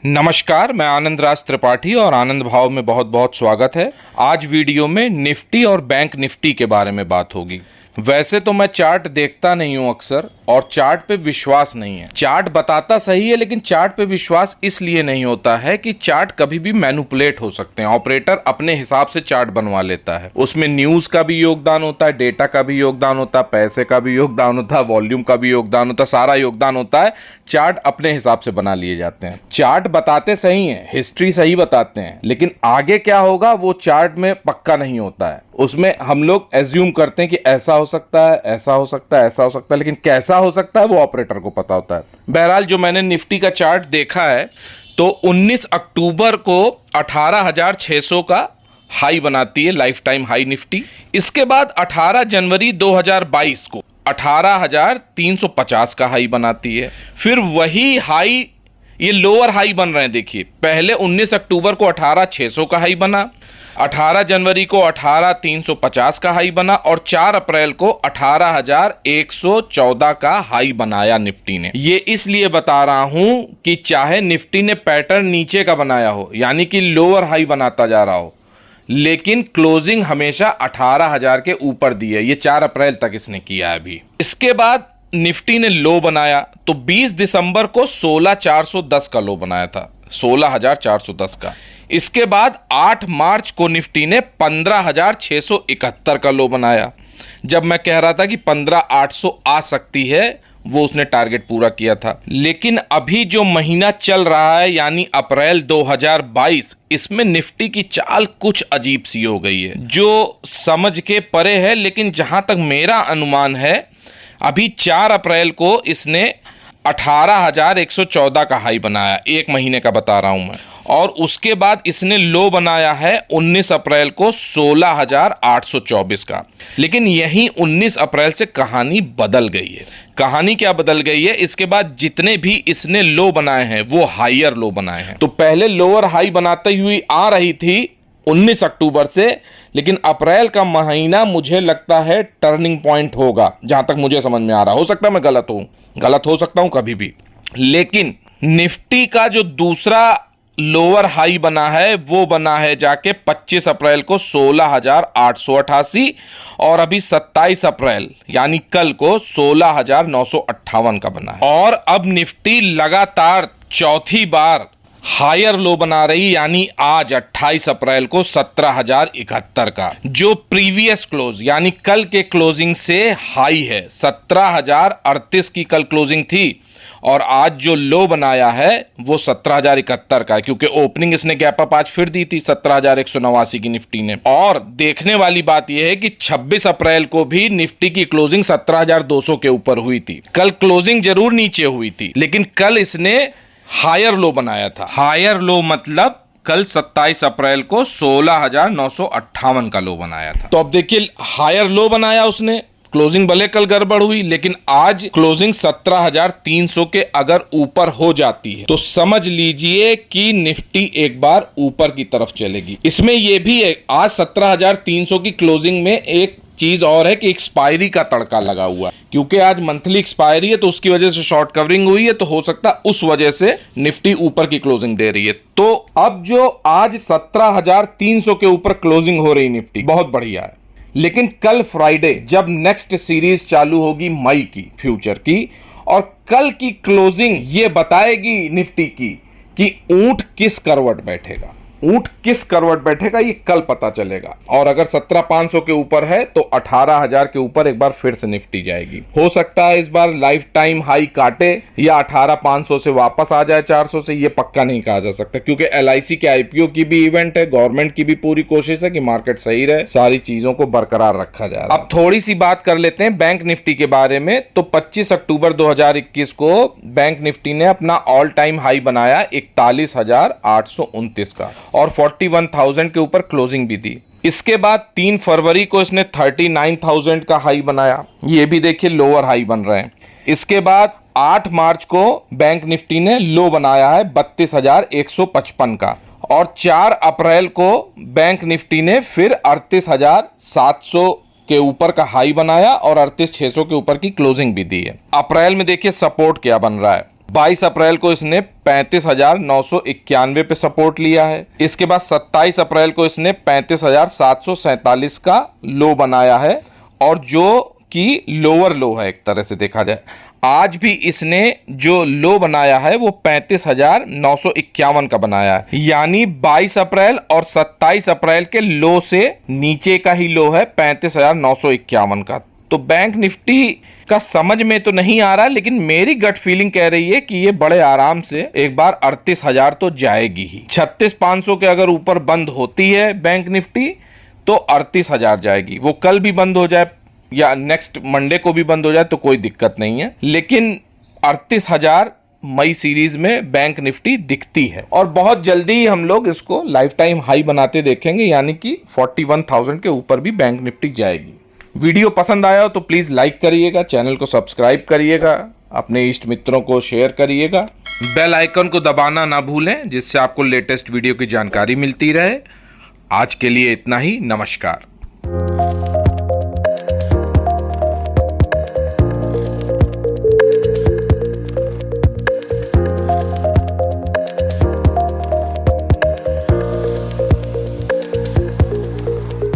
नमस्कार, मैं आनंद राज त्रिपाठी और आनंद भाव में बहुत बहुत स्वागत है। आज वीडियो में निफ्टी और बैंक निफ्टी के बारे में बात होगी। वैसे तो मैं चार्ट देखता नहीं हूं अक्सर और चार्ट पे विश्वास नहीं है। चार्ट बताता सही है लेकिन चार्ट पे विश्वास इसलिए नहीं होता है कि चार्ट कभी भी मैनिपुलेट हो सकते हैं। ऑपरेटर अपने हिसाब से चार्ट बनवा लेता है, उसमें न्यूज का भी योगदान होता है, डेटा का भी योगदान होता है, पैसे का भी योगदान होता है, वॉल्यूम का भी योगदान होता है, सारा योगदान होता है। चार्ट अपने हिसाब से बना लिए जाते हैं। चार्ट बताते सही हैं, हिस्ट्री सही बताते हैं, लेकिन आगे क्या होगा वो चार्ट में पक्का नहीं होता है। उसमें हम लोग एज्यूम करते हैं कि ऐसा हो सकता है, ऐसा हो सकता है, ऐसा हो सकता है, लेकिन कैसा हो सकता है वो ऑपरेटर को पता होता है। बहरहाल जो मैंने निफ्टी का चार्ट देखा है तो 19 अक्टूबर को 18,600 का हाई बनाती है, लाइफ टाइम हाई निफ्टी। इसके बाद 18 जनवरी 2022 को 18,350 का हाई बनाती है। फिर वही हाई, ये लोअर हाई बन रहे हैं, देखिए पहले 19 अक्टूबर को 18,600 का हाई बना, 18 जनवरी को 18,350 का हाई बना और 4 अप्रैल को 18,114 का हाई बनाया निफ्टी ने। ये इसलिए बता रहा हूं कि चाहे निफ्टी ने पैटर्न नीचे का बनाया हो, यानी कि लोअर हाई बनाता जा रहा हो, लेकिन क्लोजिंग हमेशा 18,000 के ऊपर दी है। ये 4 अप्रैल तक इसने किया है अभी। इसके बाद निफ्टी ने लो बनाया तो 20 दिसंबर को 16,410 का लो बनाया था, 16,410 का। इसके बाद 8 मार्च को निफ्टी ने 15,671 का लो बनाया। जब मैं कह रहा था कि 15,800 आ सकती है, वो उसने टारगेट पूरा किया था। लेकिन अभी जो महीना चल रहा है यानी अप्रैल 2022, इसमें निफ्टी की चाल कुछ अजीब सी हो गई है जो समझ के परे है। लेकिन जहां तक मेरा अनुमान है, अभी 4 अप्रैल को इसने 18,114 का हाई बनाया, एक महीने का बता रहा हूं मैं, और उसके बाद इसने लो बनाया है 19 अप्रैल को 16,824 का। लेकिन यही 19 अप्रैल से कहानी बदल गई है। कहानी क्या बदल गई है? इसके बाद जितने भी इसने लो बनाए हैं वो हायर लो बनाए हैं। तो पहले लोअर हाई बनाती हुई आ रही थी 19 अक्टूबर से, लेकिन अप्रैल का महीना मुझे लगता है टर्निंग पॉइंट होगा, जहां तक मुझे समझ में आ रहा। हो सकता है मैं गलत हो सकता हूं कभी भी। लेकिन निफ्टी का जो दूसरा लोअर हाई बना है वो बना है जाके 25 अप्रैल को 16,888 और अभी 27 अप्रैल यानी कल को 16,958 का बना है। और अब निफ्टी लगातार चौथी बार हायर लो बना रही, यानी आज 28 अप्रैल को 17,071 का, जो प्रीवियस क्लोज यानी कल के क्लोजिंग से हाई है। 17,038 की कल क्लोजिंग थी और आज जो लो बनाया है वो 17,071 का है, क्योंकि ओपनिंग इसने गैप अप आज फिर दी थी 17,189 की निफ्टी ने। और देखने वाली बात यह है कि 26 अप्रैल को भी निफ्टी की क्लोजिंग 17,200 के ऊपर हुई थी। कल क्लोजिंग जरूर नीचे हुई थी, लेकिन कल इसने हायर लो बनाया था। हायर लो मतलब कल 27 अप्रैल को 16,958 का लो बनाया था। तो अब देखिए, हायर लो बनाया उसने, क्लोजिंग भले कल गड़बड़ हुई, लेकिन आज क्लोजिंग 17,300 के अगर ऊपर हो जाती है तो समझ लीजिए कि निफ्टी एक बार ऊपर की तरफ चलेगी। इसमें यह भी है, आज 17,300 की क्लोजिंग में एक चीज और है कि एक्सपायरी का तड़का लगा हुआ है, क्योंकि आज मंथली एक्सपायरी है तो उसकी वजह से शॉर्ट कवरिंग हुई है, तो हो सकता है उस वजह से निफ्टी ऊपर की क्लोजिंग दे रही है। तो अब जो आज 17,300 के ऊपर क्लोजिंग हो रही निफ्टी, बहुत बढ़िया है। लेकिन कल फ्राइडे जब नेक्स्ट सीरीज चालू होगी मई की फ्यूचर की, और कल की क्लोजिंग ये बताएगी निफ्टी की कि ऊंट किस करवट बैठेगा। ऊंट किस करवट बैठेगा ये कल पता चलेगा। और अगर 17,500 के ऊपर है तो 18,000 के ऊपर एक बार फिर से निफ्टी जाएगी। हो सकता है इस बार लाइफ टाइम हाई काटे या 18,500 से वापस आ जाए 400 से, ये पक्का नहीं कहा जा सकता, क्योंकि LIC के IPO की भी इवेंट है। गवर्नमेंट की भी पूरी कोशिश है कि मार्केट सही रहे, सारी चीजों को बरकरार रखा जाए। अब थोड़ी सी बात कर लेते हैं बैंक निफ्टी के बारे में। तो 25 अक्टूबर 2021 को बैंक निफ्टी ने अपना ऑल टाइम हाई बनाया 41,829 का और 41,000 के ऊपर क्लोजिंग भी दी। इसके बाद 3 फरवरी को इसने 39,000 का हाई बनाया, ये भी देखिए लोअर हाई बन रहे हैं। इसके बाद 8 मार्च को बैंक निफ्टी ने लो बनाया है 32,155 का, और 4 अप्रैल को बैंक निफ्टी ने फिर 38,700 के ऊपर का हाई बनाया और 38,600 के ऊपर की क्लोजिंग भी दी है। अप्रैल में देखिए सपोर्ट क्या बन रहा है, 22 अप्रैल को इसने 35,991 पे सपोर्ट लिया है। इसके बाद 27 अप्रैल को इसने 35,747 का लो बनाया है, और जो कि लोअर लो है एक तरह से देखा जाए। आज भी इसने जो लो बनाया है वो 35,951 का बनाया है, यानी 22 अप्रैल और 27 अप्रैल के लो से नीचे का ही लो है 35,951 का। तो बैंक निफ्टी का समझ में तो नहीं आ रहा, लेकिन मेरी गट फीलिंग कह रही है कि ये बड़े आराम से एक बार 38,000 तो जाएगी ही। 36,500 के अगर ऊपर बंद होती है बैंक निफ्टी तो 38,000 जाएगी। वो कल भी बंद हो जाए या नेक्स्ट मंडे को भी बंद हो जाए तो कोई दिक्कत नहीं है, लेकिन 38,000 मई सीरीज में बैंक निफ्टी दिखती है। और बहुत जल्दी ही हम लोग इसको लाइफ टाइम हाई बनाते देखेंगे, यानी कि 41,000 के ऊपर भी बैंक निफ्टी जाएगी। वीडियो पसंद आया हो तो प्लीज़ लाइक करिएगा, चैनल को सब्सक्राइब करिएगा, अपने इष्ट मित्रों को शेयर करिएगा, बेल आइकन को दबाना ना भूलें, जिससे आपको लेटेस्ट वीडियो की जानकारी मिलती रहे। आज के लिए इतना ही। नमस्कार।